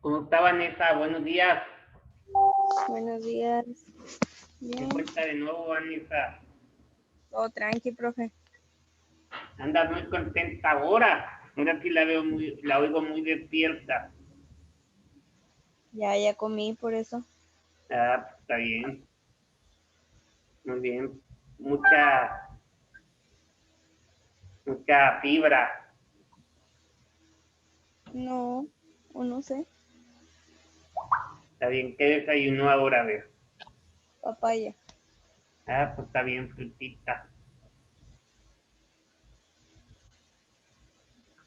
¿Cómo está, Vanessa? Buenos días. Buenos días. ¿Qué Bien. cuenta de nuevo, Vanessa? Todo tranqui, profe. Andas muy contenta ahora. Ahora sí la oigo muy despierta. Ya comí por eso. Ah, pues está bien. Muy bien. Mucha fibra. No, o no sé. Está bien. ¿Qué desayunó ahora? A ver. Papaya. Ah, pues está bien, frutita.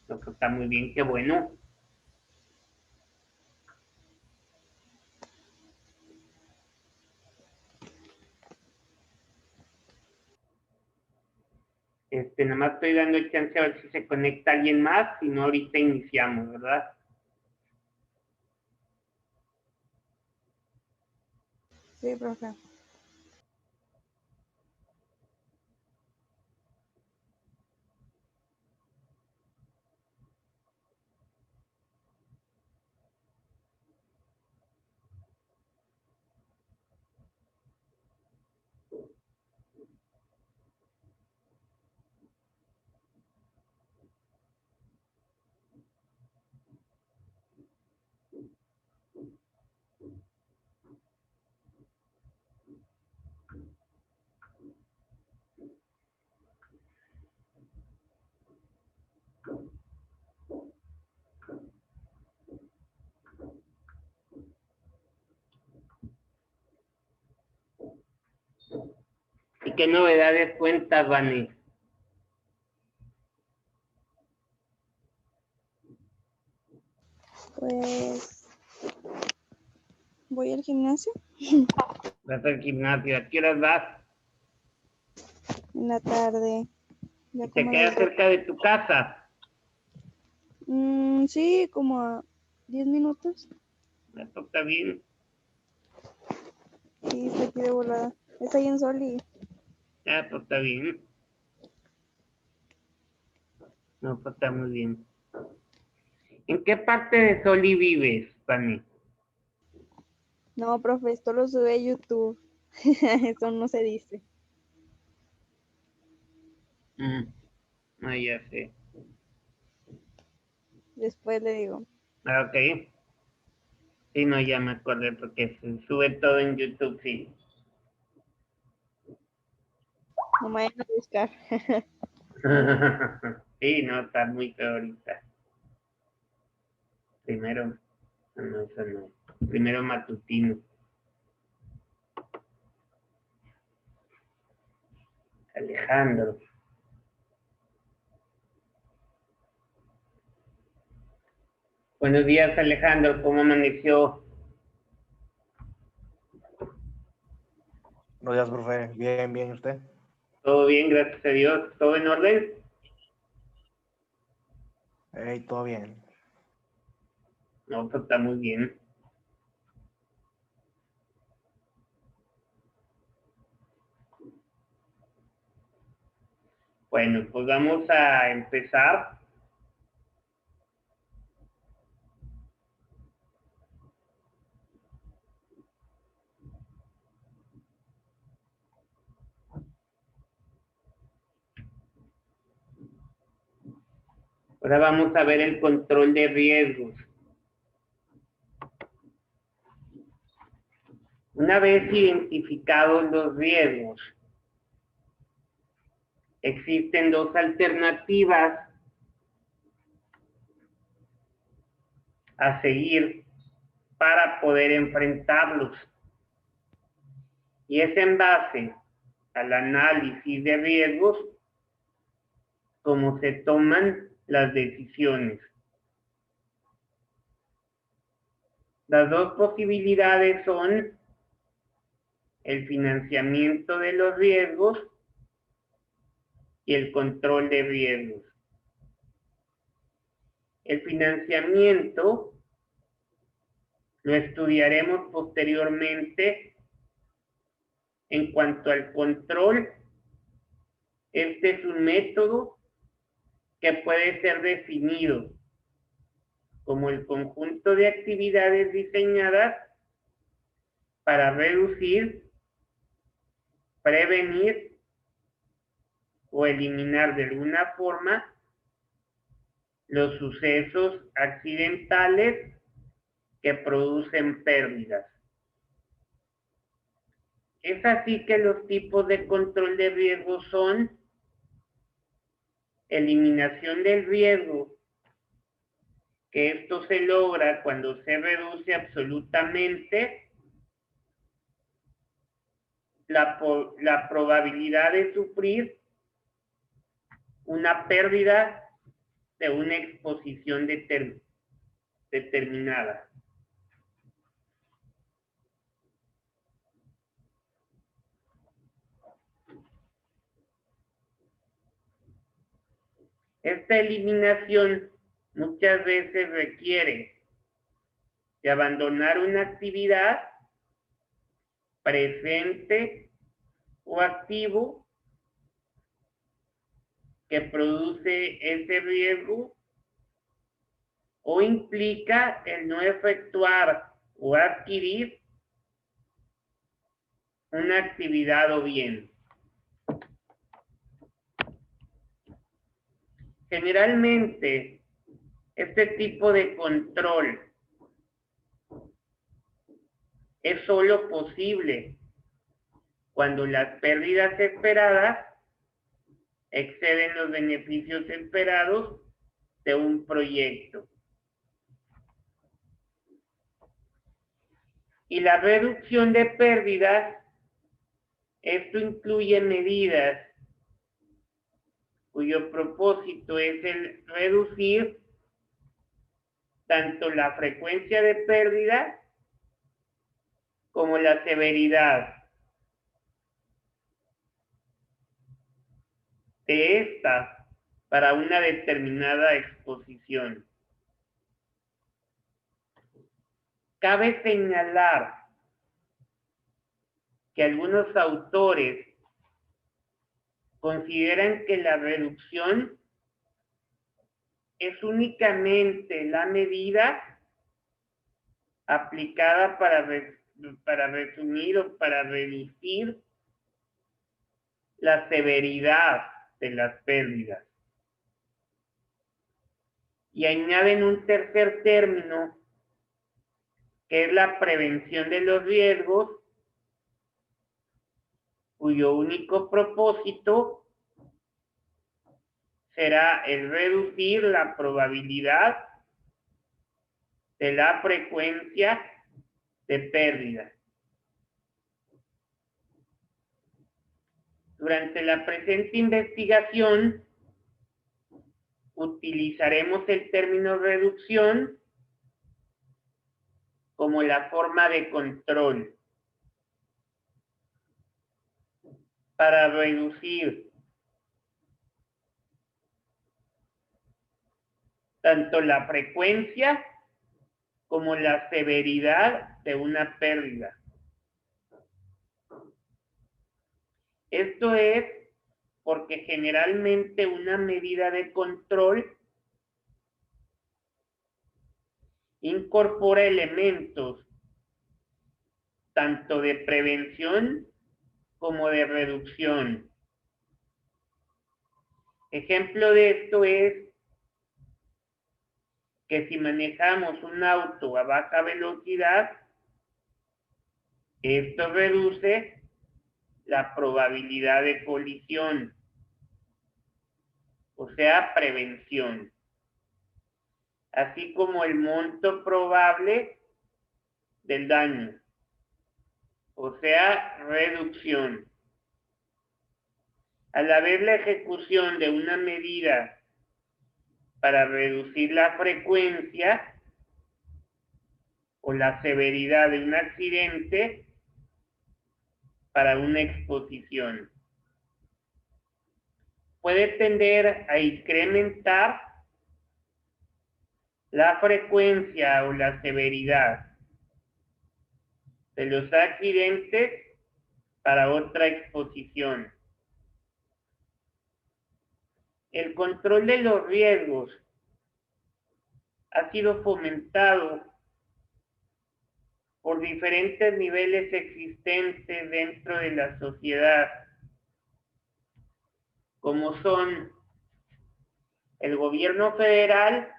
No, pues está muy bien, qué bueno. Nada más estoy dando el chance a ver si se conecta alguien más, si no ahorita iniciamos, ¿verdad? Sí, profe. ¿Y qué novedades cuentas, Vani? Pues voy al gimnasio ¿Vas al gimnasio? ¿A qué horas vas? en la tarde. Ya ¿Y te como a queda las 2. cerca de tu casa? Sí, como a 10 minutos. Eso está bien. Sí, está aquí de volada. Es ahí en Soli. Ah, pues está bien. No, pues está muy bien. ¿En qué parte de Soli vives, Vani? No, profe, esto lo sube a YouTube. Eso no se dice. No, ya sé. Después le digo. Ah, ok. Sí, no, ya me acordé porque se sube todo en YouTube, sí. No me vayan a buscar. Sí, no, está muy feo ahorita. Primero, no, eso no. Primero matutino. Alejandro. Buenos días, Alejandro. ¿Cómo amaneció? Buenos días, profe. Bien, bien, ¿y usted? Todo bien, gracias a Dios. ¿Todo en orden? Hey, todo bien. No, pues está muy bien. Bueno, pues vamos a empezar. Ahora vamos a ver el control de riesgos. Una vez identificados los riesgos, existen dos alternativas a seguir para poder enfrentarlos. Y es en base al análisis de riesgos como se toman las decisiones. Las dos posibilidades son el financiamiento de los riesgos y el control de riesgos. El financiamiento lo estudiaremos posteriormente. En cuanto al control, este es un método que puede ser definido como el conjunto de actividades diseñadas para reducir, prevenir o eliminar de alguna forma los sucesos accidentales que producen pérdidas. Es así que los tipos de control de riesgo son eliminación del riesgo, que esto se logra cuando se reduce absolutamente la probabilidad de sufrir una pérdida de una exposición determinada. Esta eliminación muchas veces requiere de abandonar una actividad presente o activo que produce ese riesgo o implica el no efectuar o adquirir una actividad o bien. Generalmente, este tipo de control es solo posible cuando las pérdidas esperadas exceden los beneficios esperados de un proyecto. Y la reducción de pérdidas, esto incluye medidas cuyo propósito es el reducir tanto la frecuencia de pérdida como la severidad de esta para una determinada exposición. Cabe señalar que algunos autores consideran que la reducción es únicamente la medida aplicada para resumir o para reducir la severidad de las pérdidas. Y añaden un tercer término, que es la prevención de los riesgos, cuyo único propósito será el reducir la probabilidad de la frecuencia de pérdida. Durante la presente investigación, utilizaremos el término reducción como la forma de control para reducir tanto la frecuencia como la severidad de una pérdida. Esto es porque generalmente una medida de control incorpora elementos tanto de prevención como de reducción. Ejemplo de esto es que si manejamos un auto a baja velocidad, esto reduce la probabilidad de colisión, o sea, prevención, así como el monto probable del daño, o sea, reducción. A la vez, la ejecución de una medida para reducir la frecuencia o la severidad de un accidente para una exposición puede tender a incrementar la frecuencia o la severidad de los accidentes para otra exposición. El control de los riesgos ha sido fomentado por diferentes niveles existentes dentro de la sociedad, como son el gobierno federal,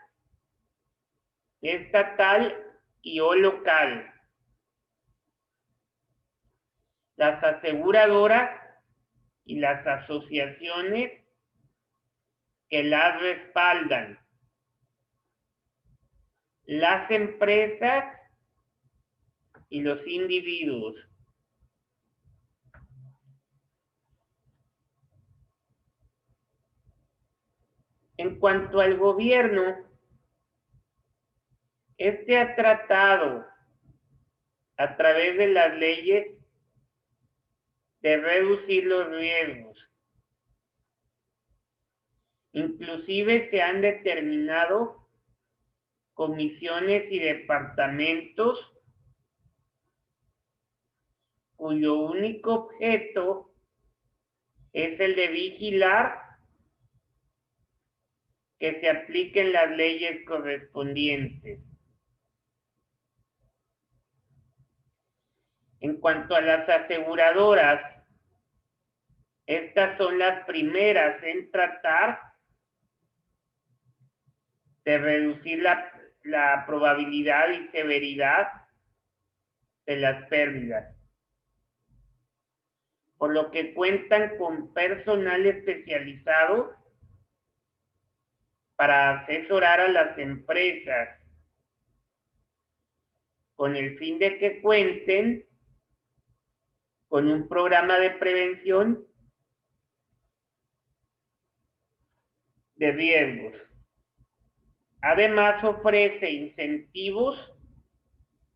estatal y o local, las aseguradoras y las asociaciones que las respaldan, las empresas y los individuos. En cuanto al gobierno, este ha tratado a través de las leyes de reducir los riesgos. Inclusive se han determinado comisiones y departamentos cuyo único objeto es el de vigilar que se apliquen las leyes correspondientes. En cuanto a las aseguradoras, estas son las primeras en tratar de reducir la probabilidad y severidad de las pérdidas, por lo que cuentan con personal especializado para asesorar a las empresas, con el fin de que cuenten con un programa de prevención de riesgos. Además, ofrece incentivos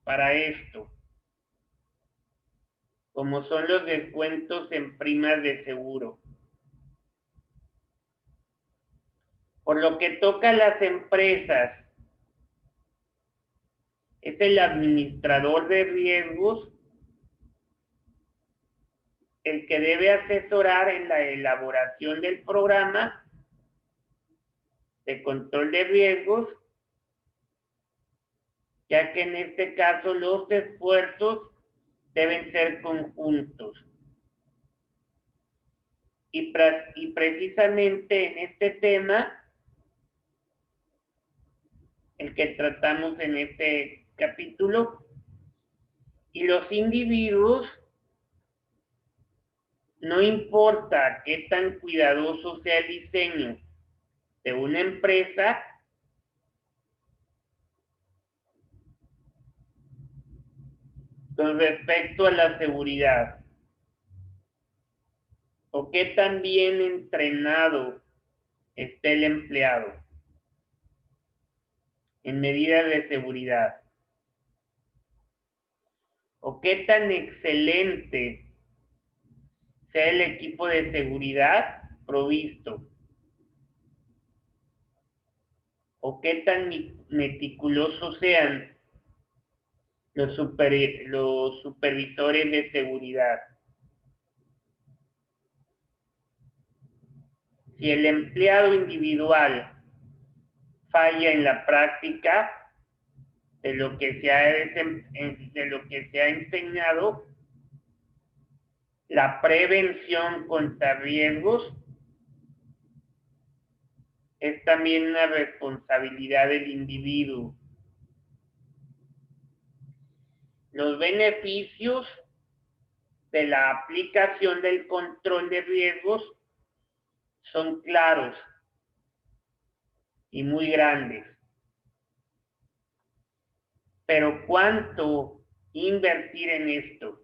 para esto, como son los descuentos en primas de seguro. Por lo que toca a las empresas, es el administrador de riesgos el que debe asesorar en la elaboración del programa de control de riesgos, ya que en este caso los esfuerzos deben ser conjuntos. Y precisamente en este tema, el que tratamos en este capítulo, y los individuos, no importa qué tan cuidadoso sea el diseño de una empresa, con respecto a la seguridad, o qué tan bien entrenado esté el empleado en medidas de seguridad, o qué tan excelente sea el equipo de seguridad provisto, o qué tan meticulosos sean los supervisores de seguridad. Si el empleado individual falla en la práctica de lo que se ha enseñado, la prevención contra riesgos es también una responsabilidad del individuo. Los beneficios de la aplicación del control de riesgos son claros y muy grandes. Pero ¿cuánto invertir en esto?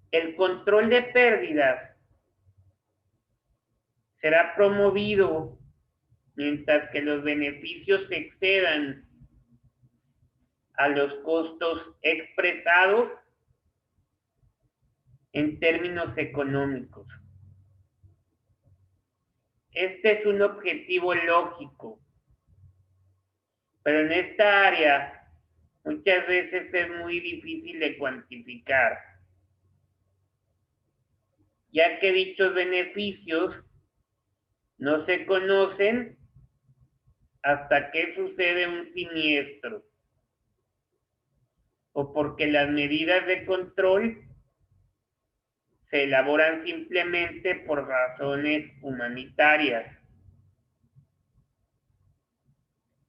El control de pérdidas será promovido mientras que los beneficios excedan a los costos expresados en términos económicos. Este es un objetivo lógico, pero en esta área muchas veces es muy difícil de cuantificar. ya que dichos beneficios no se conocen hasta que sucede un siniestro o porque las medidas de control se elaboran simplemente por razones humanitarias.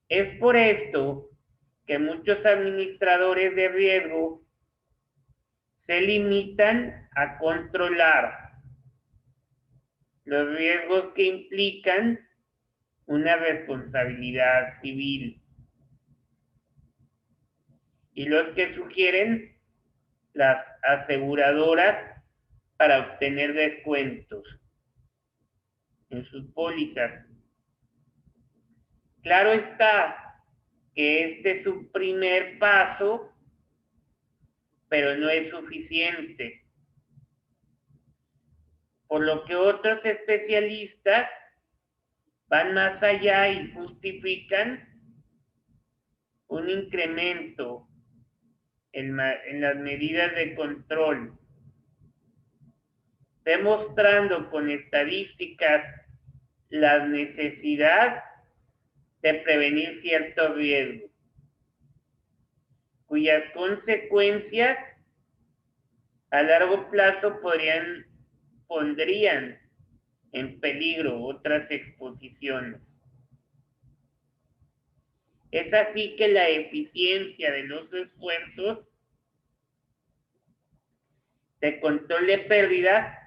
Es por esto que muchos administradores de riesgo se limitan a controlar los riesgos que implican una responsabilidad civil y los que sugieren las aseguradoras para obtener descuentos en sus pólizas. Claro está que este es un primer paso, pero no es suficiente. Por lo que otros especialistas van más allá y justifican un incremento en las medidas de control, demostrando con estadísticas la necesidad de prevenir ciertos riesgos, cuyas consecuencias a largo plazo pondrían en peligro otras exposiciones. Es así que la eficiencia de los esfuerzos de control de pérdidas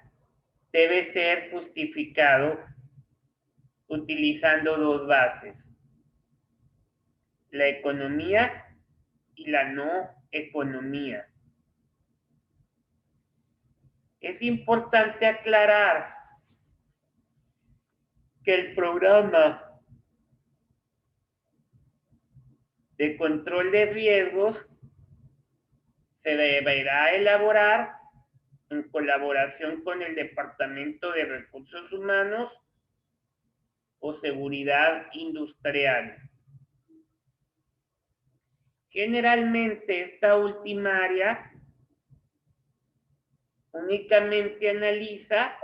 debe ser justificado utilizando dos bases: la economía y la no economía. Es importante aclarar que el programa de control de riesgos se deberá elaborar en colaboración con el Departamento de Recursos Humanos o Seguridad Industrial. Generalmente esta última área únicamente analiza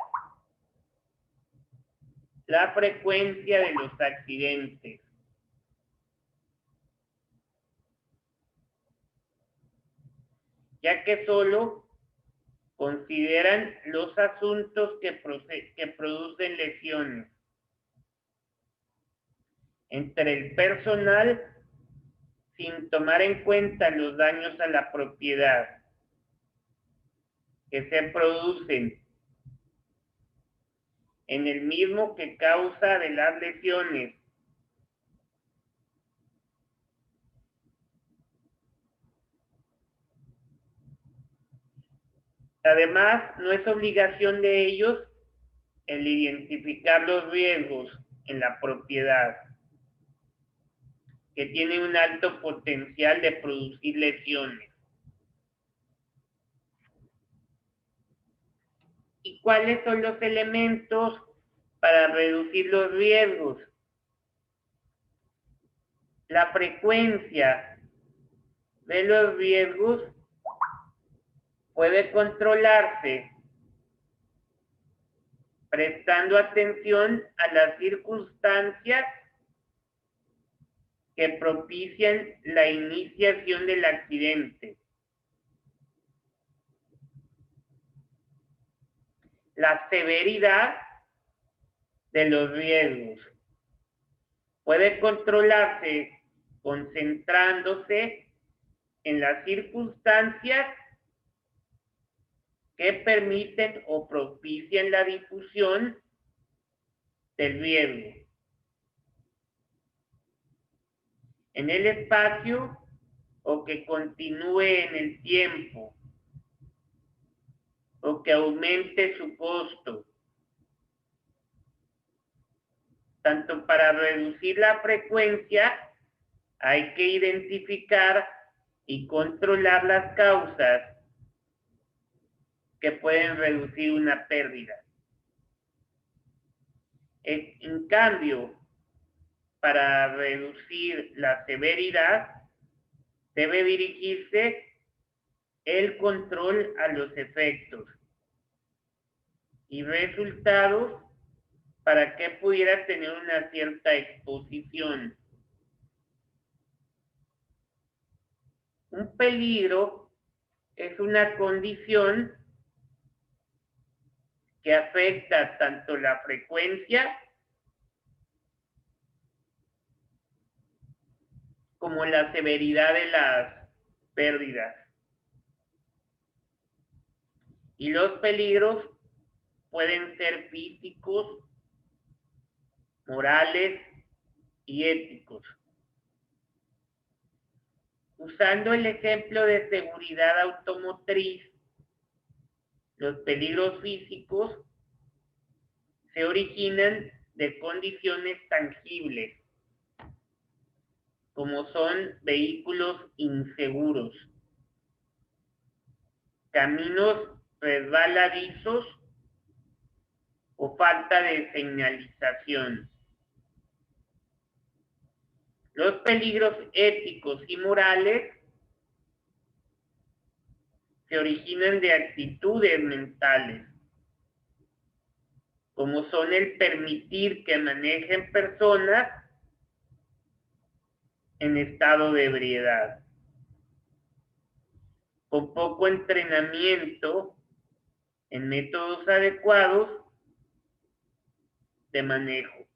la frecuencia de los accidentes, ya que solo consideran los asuntos que producen lesiones entre el personal sin tomar en cuenta los daños a la propiedad que se producen en el mismo que causa de las lesiones. Además, no es obligación de ellos el identificar los riesgos en la propiedad que tiene un alto potencial de producir lesiones. ¿Y cuáles son los elementos para reducir los riesgos? La frecuencia de los riesgos puede controlarse prestando atención a las circunstancias que propician la iniciación del accidente. La severidad de los riesgos puede controlarse concentrándose en las circunstancias que permiten o propician la difusión del riesgo en el espacio o que continúe en el tiempo o que aumente su costo. Tanto para reducir la frecuencia hay que identificar y controlar las causas que pueden reducir una pérdida. En cambio, para reducir la severidad, debe dirigirse el control a los efectos. y resultados para que pudiera tener una cierta exposición. Un peligro es una condición que afecta tanto la frecuencia como la severidad de las pérdidas. Y los peligros pueden ser físicos, morales y éticos. Usando el ejemplo de seguridad automotriz, los peligros físicos se originan de condiciones tangibles, como son vehículos inseguros, caminos resbaladizos o falta de señalización. Los peligros éticos y morales se originan de actitudes mentales, como son el permitir que manejen personas en estado de ebriedad, con poco entrenamiento en métodos adecuados de manejo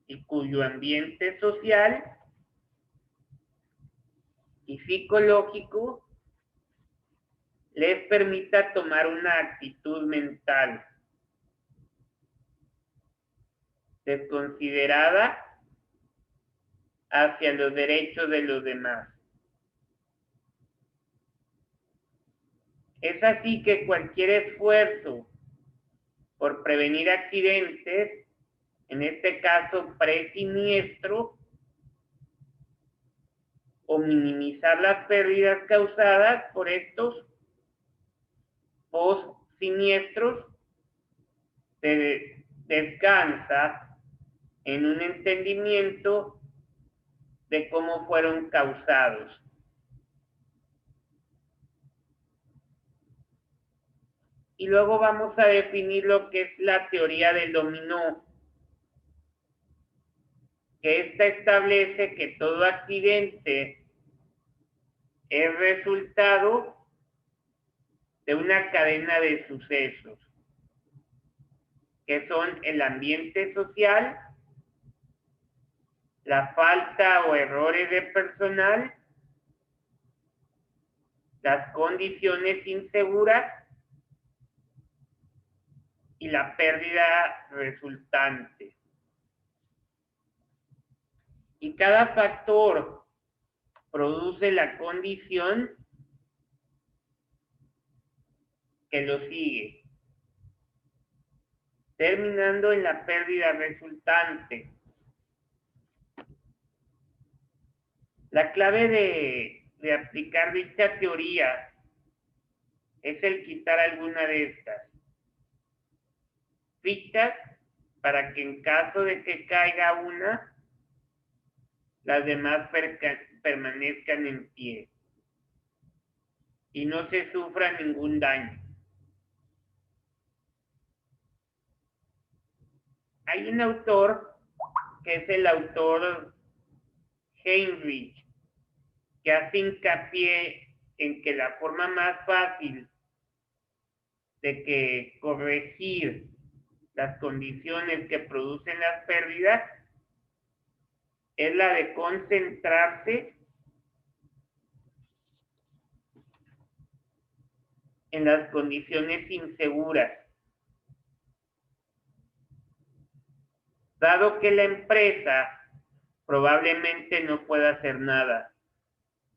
y cuyo ambiente social y psicológico les permita tomar una actitud mental desconsiderada hacia los derechos de los demás. Es así que cualquier esfuerzo por prevenir accidentes, en este caso pre-siniestro, o minimizar las pérdidas causadas por estos post-siniestros, se descansa en un entendimiento de cómo fueron causados. Y luego vamos a definir lo que es la teoría del dominó, que esta establece que todo accidente es resultado de una cadena de sucesos, que son el ambiente social, la falta o errores de personal, las condiciones inseguras y la pérdida resultante. Y cada factor produce la condición que lo sigue, terminando en la pérdida resultante. La clave de aplicar dicha teoría es el quitar alguna de estas fichas para que en caso de que caiga una, las demás permanezcan en pie y no se sufra ningún daño. Hay un autor que es el autor Heinrich, que hace hincapié en que la forma más fácil de que corregir las condiciones que producen las pérdidas es la de concentrarse en las condiciones inseguras. Dado que la empresa probablemente no pueda hacer nada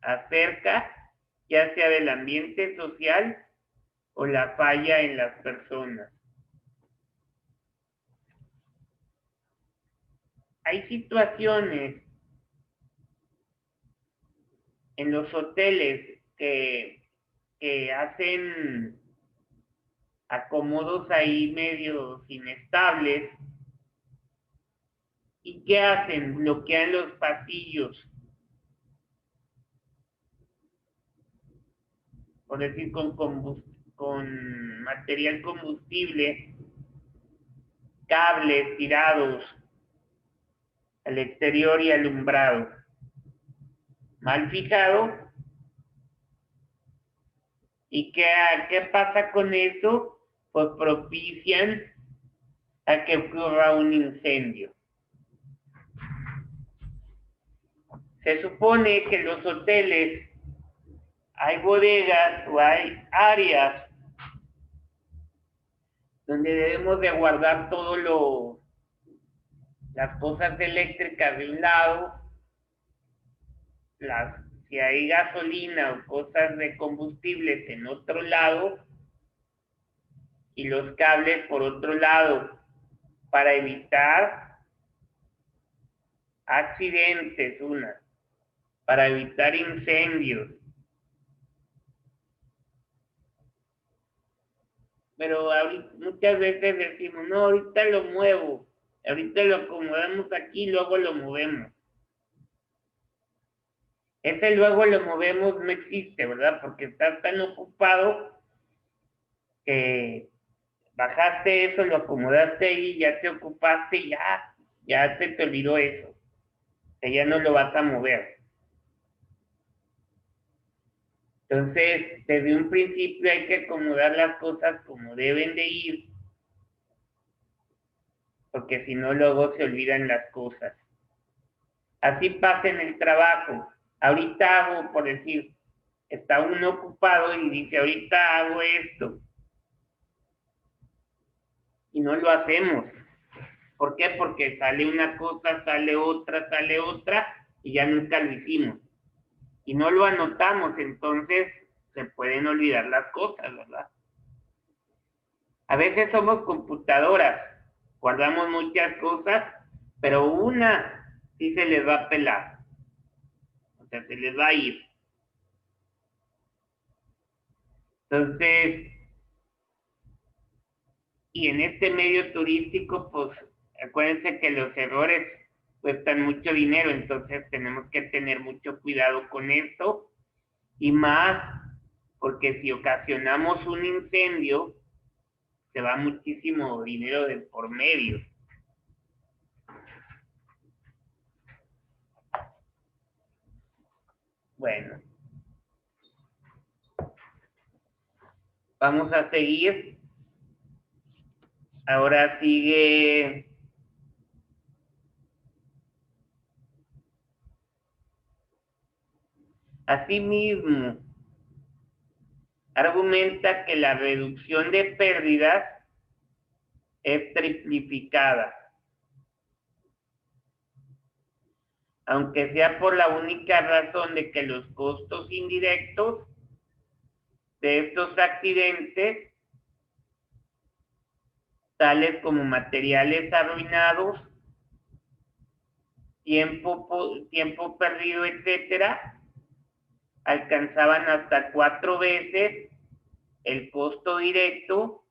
acerca, ya sea del ambiente social o la falla en las personas. Hay situaciones en los hoteles que hacen acomodos ahí medios inestables. ¿Y qué hacen? Bloquean los pasillos. Por decir, con con material combustible, cables tirados al exterior y alumbrado mal fijado. ¿Y qué pasa con eso? Pues propician a que ocurra un incendio. Se supone que en los hoteles hay bodegas o hay áreas donde debemos de guardar las cosas eléctricas de un lado, si hay gasolina o cosas de combustibles en otro lado, y los cables por otro lado, para evitar accidentes, para evitar incendios. Pero muchas veces decimos, no, ahorita lo muevo, ahorita lo acomodamos aquí, luego lo movemos. Ese luego lo movemos no existe, ¿verdad? Porque estás tan ocupado que bajaste eso, lo acomodaste ahí, ya te ocupaste, ya te olvidó eso. Que ya no lo vas a mover. Entonces, desde un principio hay que acomodar las cosas como deben de ir, porque si no luego se olvidan las cosas. Así pasa en el trabajo. Ahorita hago, por decir, está uno ocupado y dice, ahorita hago esto. Y no lo hacemos. ¿Por qué? Porque sale una cosa, sale otra, y ya nunca lo hicimos. Y no lo anotamos, entonces se pueden olvidar las cosas, ¿verdad? A veces somos computadoras, guardamos muchas cosas, pero una sí se les va a pelar. O sea, se les va a ir. Entonces, y en este medio turístico, pues, acuérdense que los errores cuestan mucho dinero, entonces tenemos que tener mucho cuidado con esto, y más porque si ocasionamos un incendio, se va muchísimo dinero de por medio. Bueno, vamos a seguir. Ahora sigue asimismo. Argumenta que la reducción de pérdidas es triplificada, aunque sea por la única razón de que los costos indirectos de estos accidentes, tales como materiales arruinados, tiempo perdido, etcétera, alcanzaban hasta 4 veces el costo directo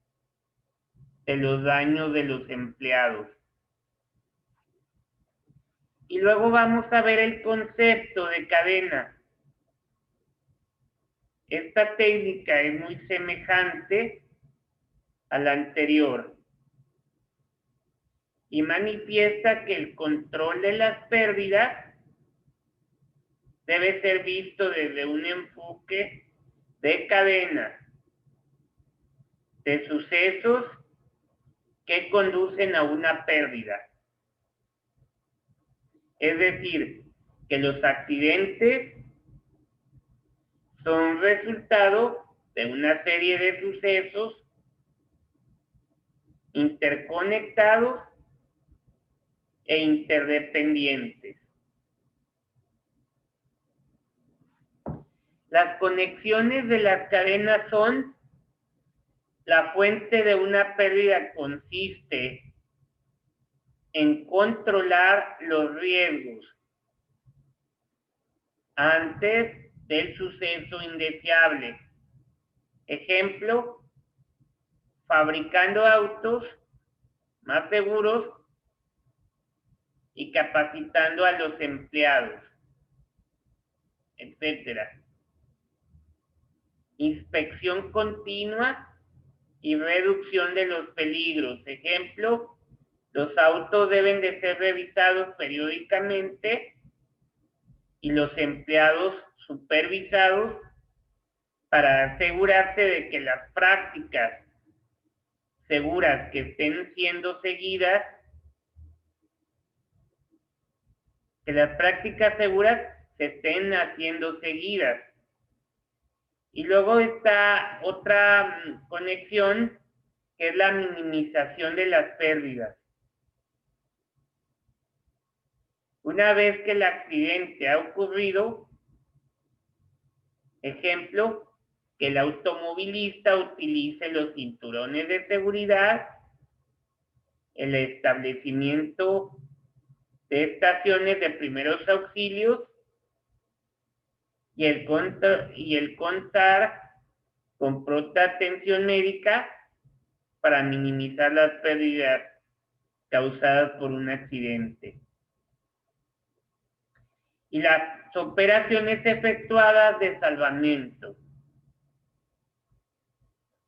de los daños de los empleados. Y luego vamos a ver el concepto de cadena. Esta técnica es muy semejante a la anterior y manifiesta que el control de las pérdidas debe ser visto desde un enfoque de cadena, de sucesos que conducen a una pérdida. Es decir, que los accidentes son resultado de una serie de sucesos interconectados e interdependientes. Las conexiones de las cadenas son la fuente de una pérdida consiste en controlar los riesgos antes del suceso indeseable. Ejemplo, fabricando autos más seguros y capacitando a los empleados, etcétera. inspección continua y reducción de los peligros. Ejemplo, los autos deben de ser revisados periódicamente y los empleados supervisados para asegurarse de que las prácticas seguras que estén siendo seguidas, que las prácticas seguras se estén haciendo seguidas. Y luego está otra conexión, que es la minimización de las pérdidas. Una vez que el accidente ha ocurrido, ejemplo, que el automovilista utilice los cinturones de seguridad, el establecimiento de estaciones de primeros auxilios y el contar con pronta atención médica para minimizar las pérdidas causadas por un accidente. Y las operaciones efectuadas de salvamento.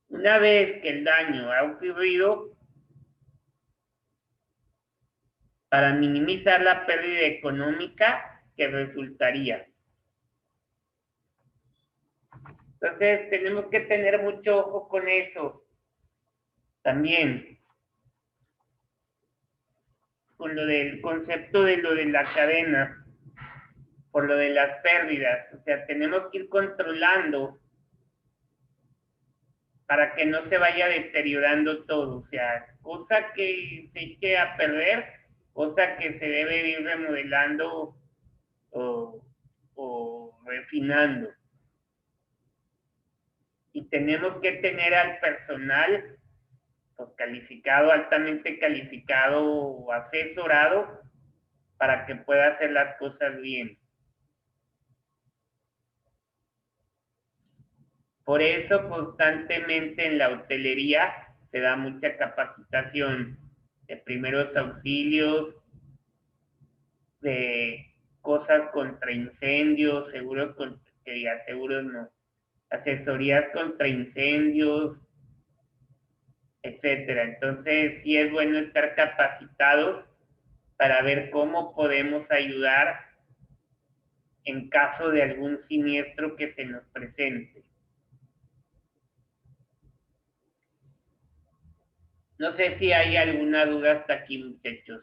Una vez que el daño ha ocurrido, para minimizar la pérdida económica que resultaría. Entonces, tenemos que tener mucho ojo con eso. También, con lo del concepto de lo de la cadena, por lo de las pérdidas. O sea, tenemos que ir controlando para que no se vaya deteriorando todo. O sea, cosa que se eche a perder, cosa que se debe ir remodelando o refinando. Y tenemos que tener al personal pues, calificado, altamente calificado o asesorado para que pueda hacer las cosas bien. Por eso constantemente en la hotelería se da mucha capacitación de primeros auxilios, de cosas contra incendios, seguros no, asesorías contra incendios, etcétera. Entonces sí es bueno estar capacitados para ver cómo podemos ayudar en caso de algún siniestro que se nos presente. No sé si hay alguna duda hasta aquí, muchachos.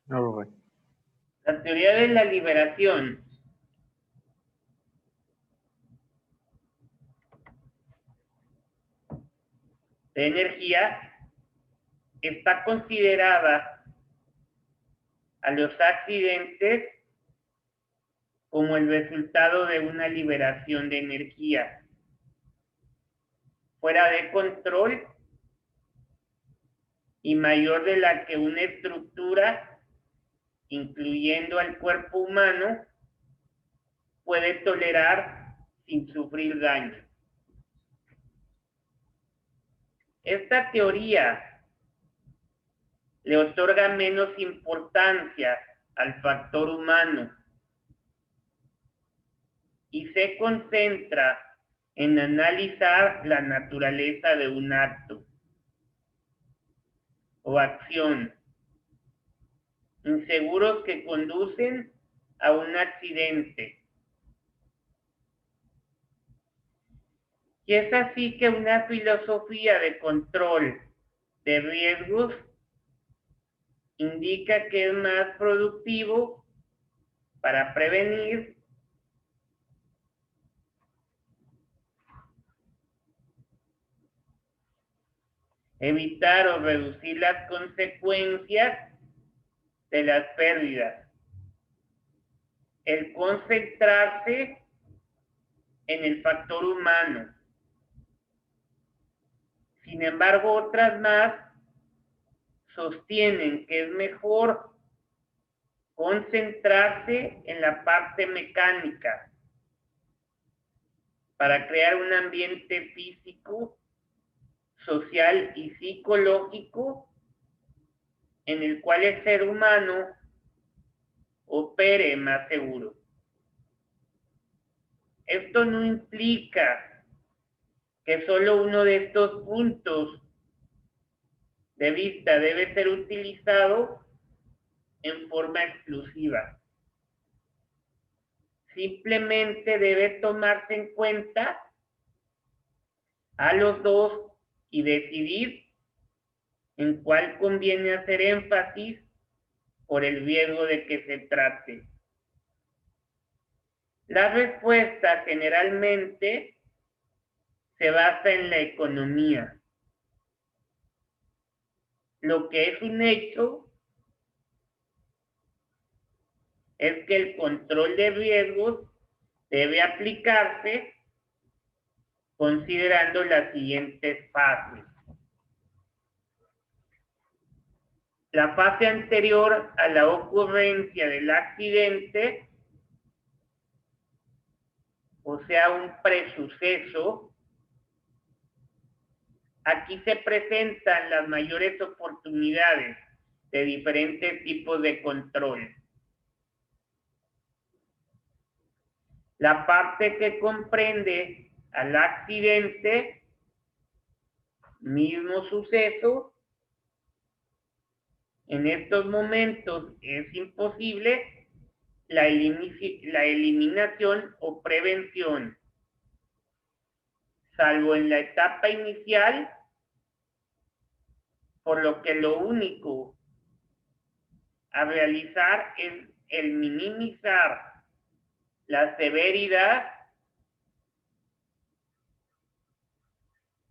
No lo veo. La teoría de la liberación de energía está considerada a los accidentes como el resultado de una liberación de energía fuera de control y mayor de la que una estructura, incluyendo al cuerpo humano, puede tolerar sin sufrir daño. Esta teoría le otorga menos importancia al factor humano y se concentra en analizar la naturaleza de un acto o acción inseguros que conducen a un accidente. Y es así que una filosofía de control de riesgos indica que es más productivo para prevenir evitar o reducir las consecuencias de las pérdidas. El concentrarse en el factor humano. Sin embargo, otras más sostienen que es mejor concentrarse en la parte mecánica para crear un ambiente físico, social y psicológico en el cual el ser humano opere más seguro. Esto no implica que solo uno de estos puntos de vista debe ser utilizado en forma exclusiva. Simplemente debe tomarse en cuenta a los dos y decidir en cuál conviene hacer énfasis por el riesgo de que se trate. La respuesta generalmente se basa en la economía. Lo que es un hecho es que el control de riesgos debe aplicarse considerando las siguientes fases. La fase anterior a la ocurrencia del accidente, o sea, un presuceso, aquí se presentan las mayores oportunidades de diferentes tipos de control. La parte que comprende al accidente, mismo suceso, en estos momentos es imposible la eliminación o prevención, salvo en la etapa inicial, por lo que lo único a realizar es el minimizar la severidad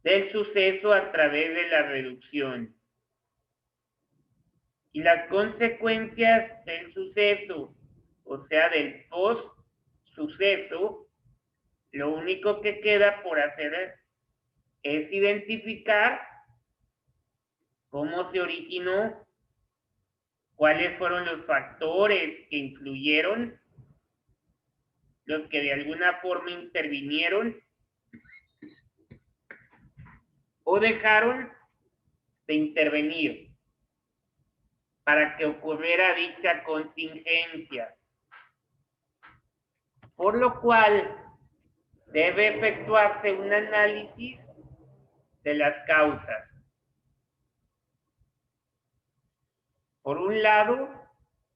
del suceso a través de la reducción. Y las consecuencias del suceso, o sea, del post-suceso, lo único que queda por hacer es identificar cómo se originó, cuáles fueron los factores que influyeron, los que de alguna forma intervinieron o dejaron de intervenir para que ocurriera dicha contingencia. Por lo cual debe efectuarse un análisis de las causas. Por un lado,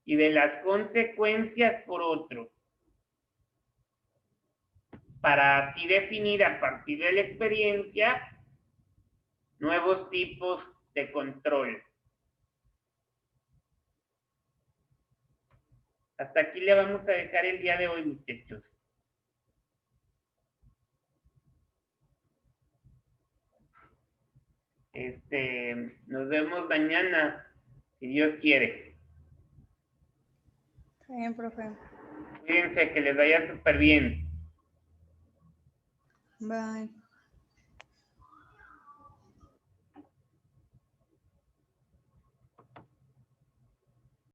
y de las consecuencias por otro, para así definir a partir de la experiencia nuevos tipos de control. Hasta aquí le vamos a dejar el día de hoy, muchachos. Nos vemos mañana, si Dios quiere. Está bien, profe. Cuídense, que les vaya súper bien. Bye.